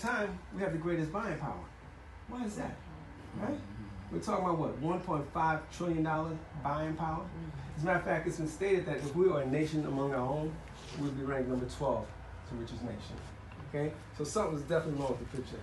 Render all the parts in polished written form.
time, we have the greatest buying power. Why is that? Right? We're talking about what, $1.5 trillion buying power? As a matter of fact, it's been stated that if we were a nation among our own, we'd be ranked number 12 to richest nation. Okay? So something's definitely wrong with the picture.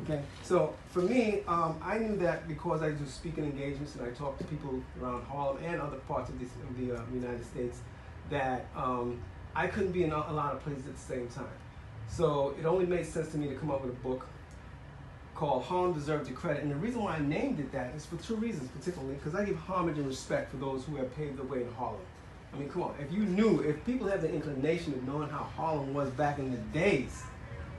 Okay? So for me, I knew that because I do speaking engagements and I talk to people around Harlem and other parts of the United States, that I couldn't be in a lot of places at the same time. So it only made sense to me to come up with a book called Harlem Deserves Your Credit. And the reason why I named it that is for two reasons, particularly because I give homage and respect for those who have paved the way in Harlem. I mean, come on, if people have the inclination of knowing how Harlem was back in the days,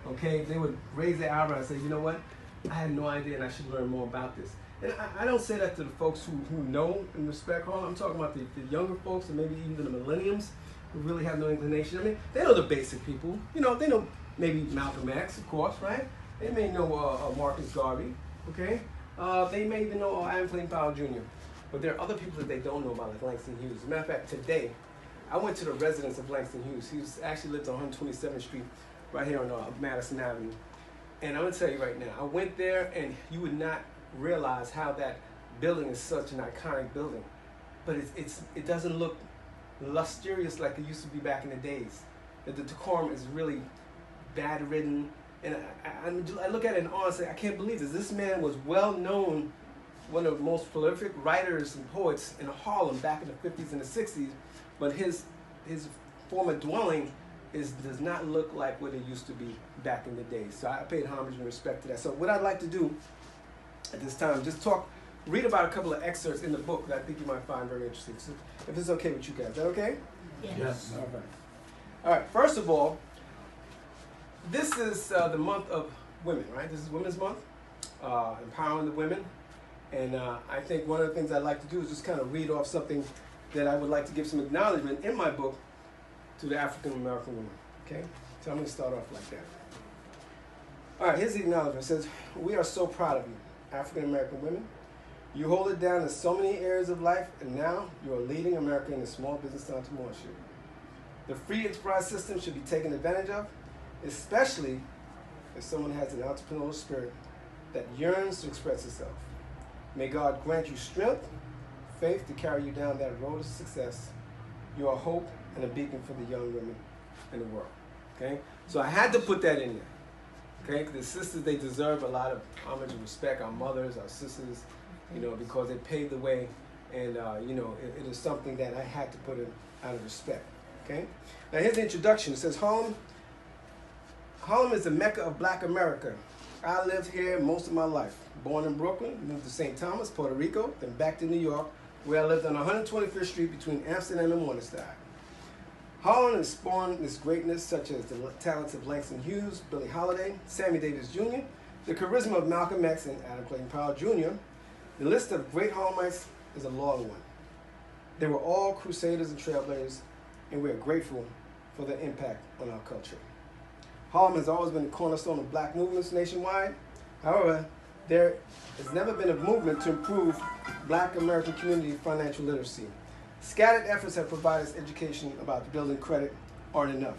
okay, they would raise their eyebrow and say, you know what, I had no idea and I should learn more about this. And I don't say that to the folks who know and respect Harlem. I'm talking about the younger folks and maybe even the millenniums who really have no inclination. I mean, they know the basic people. You know, they know maybe Malcolm X, of course, right? They may know Marcus Garvey, okay? They may even know Clayton Powell Jr. But there are other people that they don't know about, like Langston Hughes. As a matter of fact, today, I went to the residence of Langston Hughes. He actually lived on 127th Street, right here on Madison Avenue. And I'm gonna tell you right now, I went there and you would not realize how that building is such an iconic building. But it doesn't look lustrous like it used to be back in the days. The decorum is really bad-ridden. And I look at it in awe and say, I can't believe this. This man was well known, one of the most prolific writers and poets in Harlem back in the 50s and the 60s, but his former dwelling does not look like what it used to be back in the day. So I paid homage and respect to that. So what I'd like to do at this time, just read about a couple of excerpts in the book that I think you might find very interesting. So if it's okay with you guys, is that okay? Yes. All right. All right, first of all, this is the month of women, right? This is Women's Month, empowering the women. And I think one of the things I'd like to do is just kind of read off something that I would like to give some acknowledgement in my book to the African American woman, okay? So I'm gonna start off like that. All right, here's the acknowledgement. It says, we are so proud of you, African American women. You hold it down in so many areas of life, and now you are leading America in the small business entrepreneurship. The free enterprise system should be taken advantage of, especially if someone has an entrepreneurial spirit that yearns to express itself. May God grant you strength, faith to carry you down that road of success. You are hope and a beacon for the young women in the world. Okay? So I had to put that in there. Okay? Because the sisters, they deserve a lot of homage and respect. Our mothers, our sisters, you know, because they paved the way. And, you know, it is something that I had to put in out of respect. Okay? Now here's the introduction. It says, Harlem is the Mecca of Black America. I lived here most of my life. Born in Brooklyn, moved to St. Thomas, Puerto Rico, then back to New York, where I lived on 125th Street between Amsterdam and Morningside. Harlem has spawned this greatness, such as the talents of Langston Hughes, Billie Holiday, Sammy Davis Jr., the charisma of Malcolm X and Clayton Powell Jr. The list of great Harlemites is a long one. They were all crusaders and trailblazers, and we are grateful for their impact on our culture. Harlem has always been the cornerstone of black movements nationwide. However, there has never been a movement to improve black American community financial literacy. Scattered efforts have provided us education about building credit aren't enough.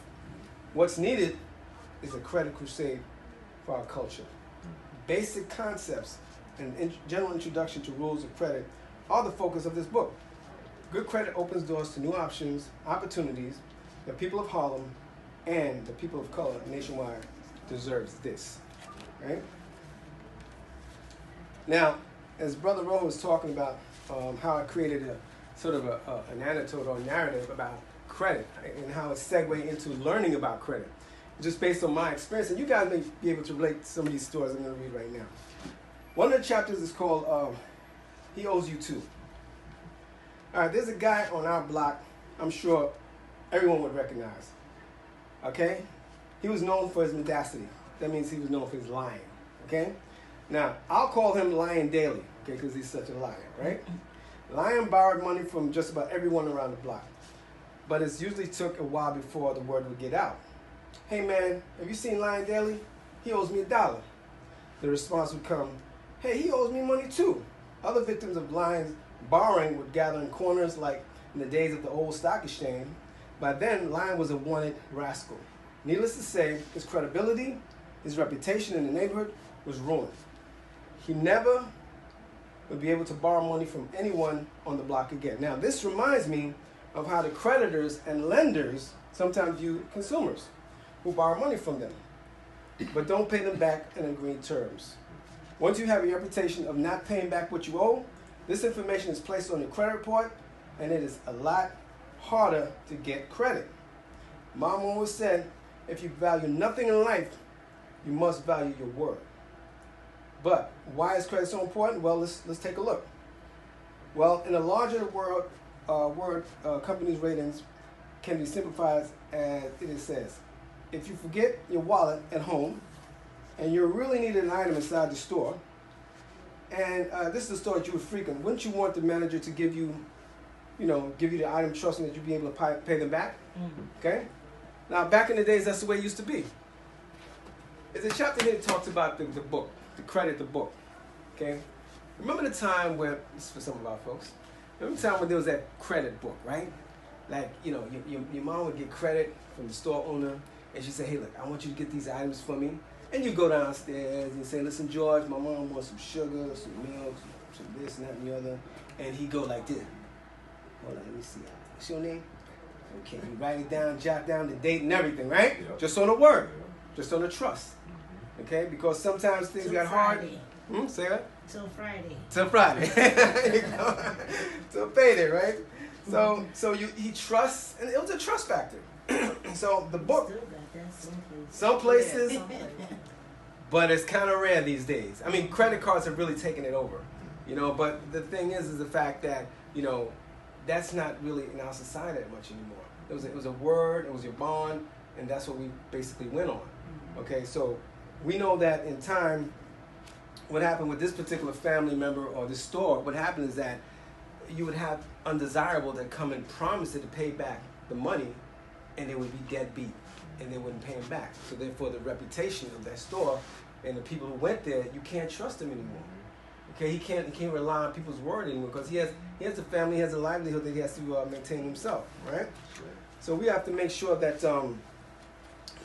What's needed is a credit crusade for our culture. Basic concepts and general introduction to rules of credit are the focus of this book. Good credit opens doors to new options, opportunities. The people of Harlem and the people of color nationwide deserves this, right? Now, as Brother R.o.j.o was talking about how I created a sort of an anecdote or narrative about credit, right? And how it segued into learning about credit, just based on my experience. And you guys may be able to relate to some of these stories I'm going to read right now. One of the chapters is called He Owes You Too. All right, there's a guy on our block I'm sure everyone would recognize. Okay? He was known for his mendacity. That means he was known for his lying. Okay? Now, I'll call him Lying Daily, okay, because he's such a liar, right? Lion borrowed money from just about everyone around the block. But it usually took a while before the word would get out. Hey man, have you seen Lion Daily? He owes me $1. The response would come, hey, he owes me money too. Other victims of Lion's borrowing would gather in corners like in the days of the old stock exchange. By then, Lion was a wanted rascal. Needless to say, his credibility, his reputation in the neighborhood was ruined. He never would be able to borrow money from anyone on the block again. Now, this reminds me of how the creditors and lenders sometimes view consumers who borrow money from them, but don't pay them back in agreed terms. Once you have a reputation of not paying back what you owe, this information is placed on your credit report, and it is a lot harder to get credit. Mom always said, if you value nothing in life, you must value your word. But why is credit so important? Well, let's take a look. Well, in a larger world, companies' ratings can be simplified as it says. If you forget your wallet at home and you really need an item inside the store, and this is the store that you would frequent, wouldn't you want the manager to give you the item trusting that you'll be able to pay them back? Mm-hmm. Okay? Now, back in the days, that's the way it used to be. There's a chapter here that talks about the book, the credit, the book. Okay? Remember the time where, this is for some of our folks, remember the time when there was that credit book, right? Like, your mom would get credit from the store owner, and she'd say, hey, look, I want you to get these items for me. And you go downstairs and say, listen, George, my mom wants some sugar, some milk, some this and that and the other. And he'd go like this. Hold on, let me see. What's your name? Okay, you write it down, jot down the date and everything, right? Yep. Just on the word, just on the trust. Okay, because sometimes things got hard. Say that? Till Friday. Till Friday. Till payday, right? So he trusts, and it was a trust factor. So the book, Still got that some places, but it's kind of rare these days. I mean, credit cards have really taken it over, but the thing is the fact that, that's not really in our society that much anymore. It was a word, it was your bond, and that's what we basically went on. Okay, so we know that in time, what happened with this particular family member or this store, what happened is that you would have undesirable that come and promise to pay back the money, and they would be deadbeat, and they wouldn't pay them back. So therefore, the reputation of that store and the people who went there, you can't trust them anymore. Okay, he can't rely on people's word anymore because he has a family, he has a livelihood that he has to maintain himself, right? So we have to make sure that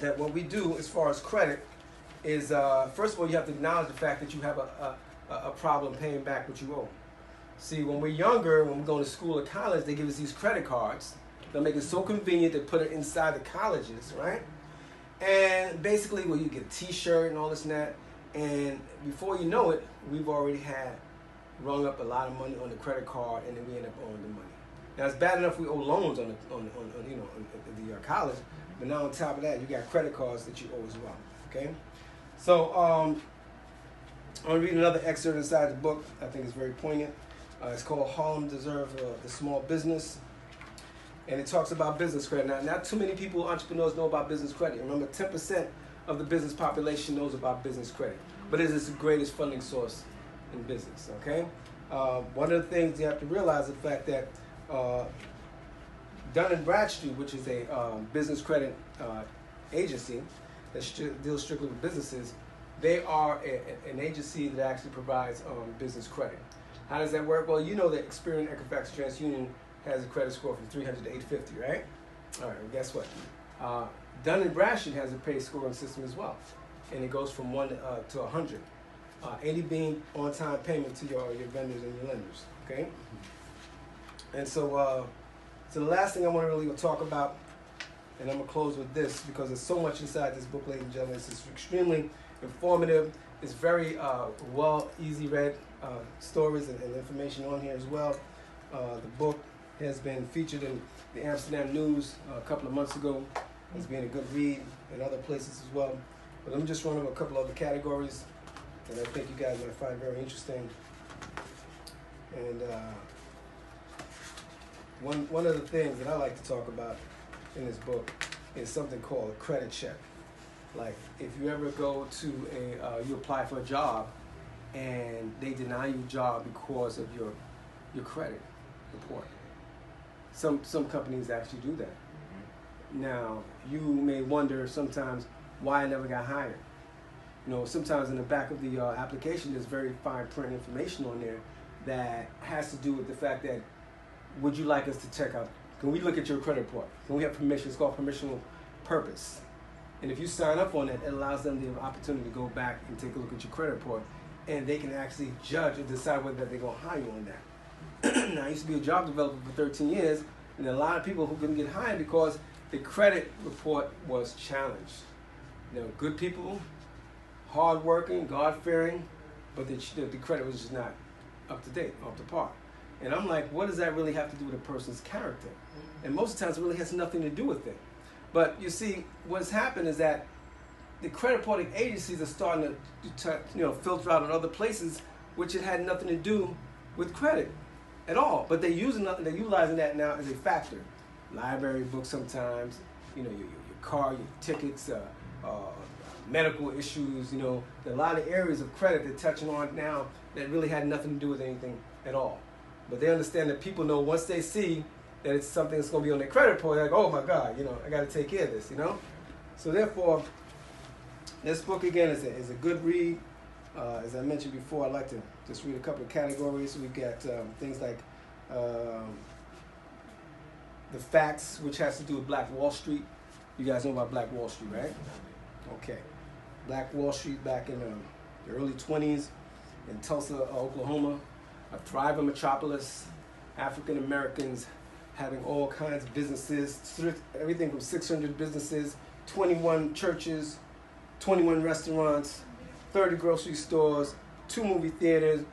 that what we do as far as credit is first of all, you have to acknowledge the fact that you have a problem paying back what you owe. See, when we're younger, when we're going to school or college, they give us these credit cards. They'll make it so convenient to put it inside the colleges, right? And basically, you get a T-shirt and all this and that. And before you know it, we've already rung up a lot of money on the credit card, and then we end up owing the money. Now, it's bad enough we owe loans on the college, but now on top of that, you got credit cards that you owe as well. Okay, so I'm gonna read another excerpt inside the book. I think it's very poignant. It's called "Harlem Deserves the Small Business," and it talks about business credit. Now, not too many entrepreneurs know about business credit. Remember, 10% of the business population knows about business credit, but it is the greatest funding source in business. Okay, one of the things you have to realize is the fact that Dun & Bradstreet, which is a business credit agency that deals strictly with businesses, they are an agency that actually provides business credit. How does that work? Well, you know that Experian, Equifax, TransUnion has a credit score from 300 to 850, right? All right, well, guess what? Dun & Bradstreet has a pay scoring system as well, and it goes from 1 to 100. 80 being on-time payment to your vendors and your lenders, okay? And so the last thing I want to really talk about, and I'm going to close with this because there's so much inside this book, ladies and gentlemen. It's extremely informative. It's very easy read stories and information on here as well. The book has been featured in the Amsterdam News a couple of months ago as being a good read in other places as well. But let me just run over a couple other categories that I think you guys might find very interesting. And one of the things that I like to talk about in this book is something called a credit check. Like if you ever go to you apply for a job and they deny you a job because of your credit report. Some companies actually do that. Now, you may wonder sometimes why I never got hired. Sometimes in the back of the application, there's very fine print information on there that has to do with the fact that, would you like us to check out, can we look at your credit report? Can we have permission? It's called permissional purpose. And if you sign up on it, it allows them the opportunity to go back and take a look at your credit report, and they can actually judge and decide whether they're going to hire you on that. Now, I used to be a job developer for 13 years, and there are a lot of people who couldn't get hired because the credit report was challenged. You know, good people, hardworking, God-fearing, but the credit was just not up to date, up to par. And I'm like, what does that really have to do with a person's character? And most of the times it really has nothing to do with it. But you see, what's happened is that the credit reporting agencies are starting to filter out in other places, which it had nothing to do with credit at all. But they're utilizing that now as a factor. Library books sometimes, your car, your tickets, medical issues, there are a lot of areas of credit they're touching on now that really had nothing to do with anything at all. But they understand that people know once they see that it's something that's going to be on their credit report, they're like, oh my God, I got to take care of this, So therefore, this book again is a good read. As I mentioned before, I'd like to just read a couple of categories. We've got things like the facts, which has to do with Black Wall Street. You guys know about Black Wall Street, right? Okay. Black Wall Street back in the early 20s in Tulsa, Oklahoma, a thriving metropolis, African Americans having all kinds of businesses, everything from 600 businesses, 21 churches, 21 restaurants, 30 grocery stores, 2 movie theaters,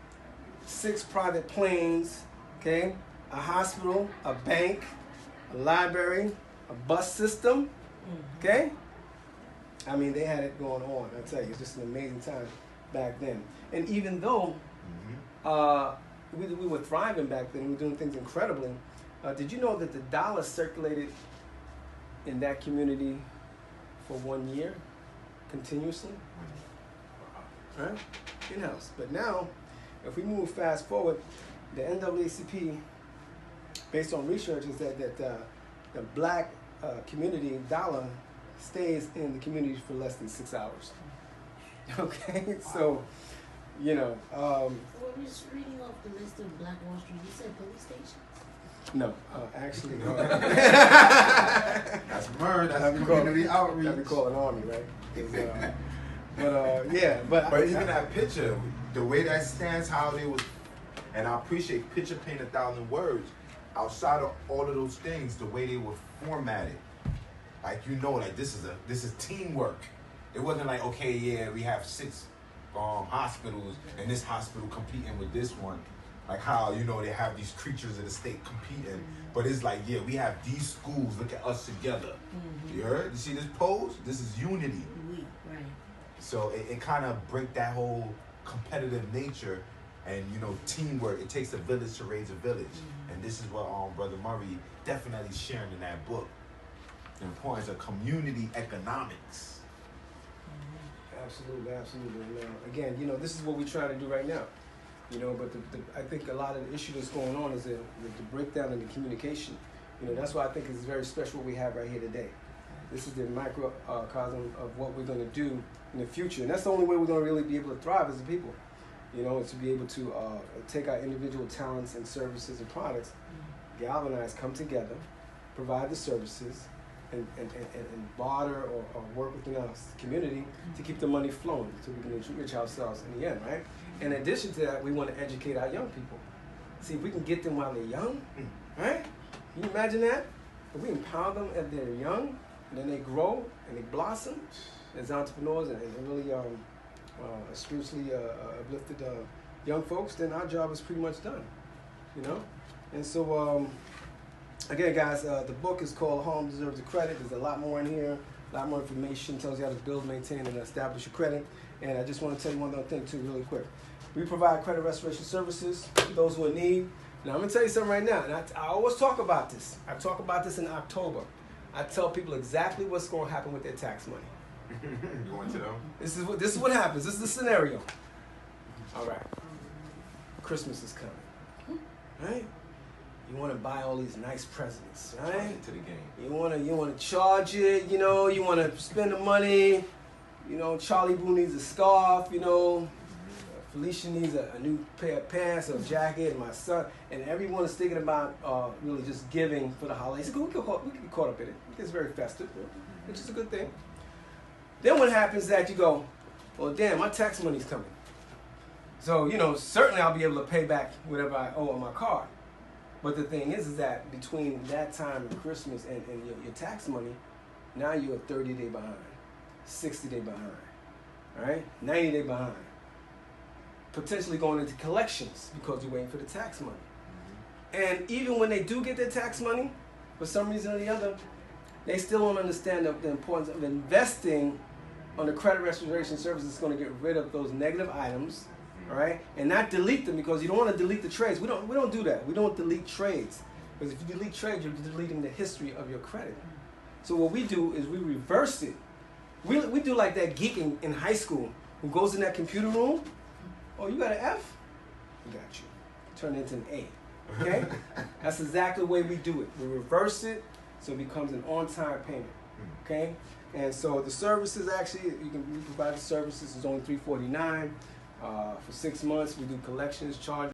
6 private planes, okay, a hospital, a bank, a library, a bus system, okay? I mean, they had it going on, I tell you, it's just an amazing time back then. And even though we were thriving back then, we were doing things incredibly, did you know that the dollar circulated in that community for 1 year, continuously? Right? In-house. But now, if we move fast forward, the NAACP, based on research, is that the black community dollar stays in the community for less than 6 hours. Okay? So, Well, we're just reading off the list of Black Wall Street. You said police stations? No, actually. That's murder. That's community outreach. That we call an army, right? But even that picture, the way that stands, how they was, and I appreciate picture paint 1,000 words. Outside of all of those things, the way they were formatted, like this is teamwork. It wasn't like, okay, yeah, we have 6 hospitals and this hospital competing with this one. Like how, they have these creatures of the state competing. But it's like, yeah, we have these schools, look at us together. You heard? You see this pose? This is unity. Right. So it kind of break that whole competitive nature and, teamwork. It takes a village to raise a village. And this is what Brother Murray definitely sharing in that book. The importance of community economics. Absolutely. Again, this is what we try to do right now. But I think a lot of the issue that's going on is the breakdown in the communication. That's why I think it's very special what we have right here today. This is the microcosm of what we're going to do in the future. And that's the only way we're going to really be able to thrive as a people. To be able to take our individual talents and services and products, galvanize, come together, provide the services, and barter or work within our community to keep the money flowing so we can enrich ourselves in the end, right? In addition to that, we want to educate our young people. See, if we can get them while they're young, right? Can you imagine that? If we empower them as they're young, and then they grow and they blossom as entrepreneurs and really spiritually uplifted young folks, then our job is pretty much done, And so, again, guys, the book is called Home Deserves the Credit. There's a lot more in here, a lot more information, tells you how to build, maintain, and establish your credit. And I just want to tell you one other thing, too, really quick. We provide credit restoration services to those who are in need. Now, I'm going to tell you something right now, and I always talk about this. I talk about this in October. I tell people exactly what's going to happen with their tax money. Going to them. This is what happens. This is the scenario. All right. Christmas is coming, right? You want to buy all these nice presents, right? Into the game. You want to charge it. You want to spend the money. Charlie Boo needs a scarf. Felicia needs a new pair of pants or a jacket, and my son, and everyone is thinking about really just giving for the holidays. We get caught up in it. It gets very festive, which is a good thing. Then what happens is that you go, well, damn, my tax money's coming. So, you know, certainly I'll be able to pay back whatever I owe on my card. But the thing is that between that time and Christmas and your tax money, now you're a 30-day behind, 60-day behind, all right? 90-day behind. Potentially going into collections because you're waiting for the tax money. And even when they do get their tax money, for some reason or the other, they still don't understand the importance of investing on the credit restoration service that's going to get rid of those negative items, all right, and not delete them, because you don't want to delete the trades. We don't do that. We don't delete trades, because if you delete trades, you're deleting the history of your credit. So what we do is we reverse it. We do like that geek in high school who goes in that computer room. Oh, you got an F? We got you. Turn it into an A. Okay? That's exactly the way we do it. We reverse it so it becomes an on-time payment. Okay? And so the services, actually, we provide the services. It's only $349 for 6 months. We do collections, charge.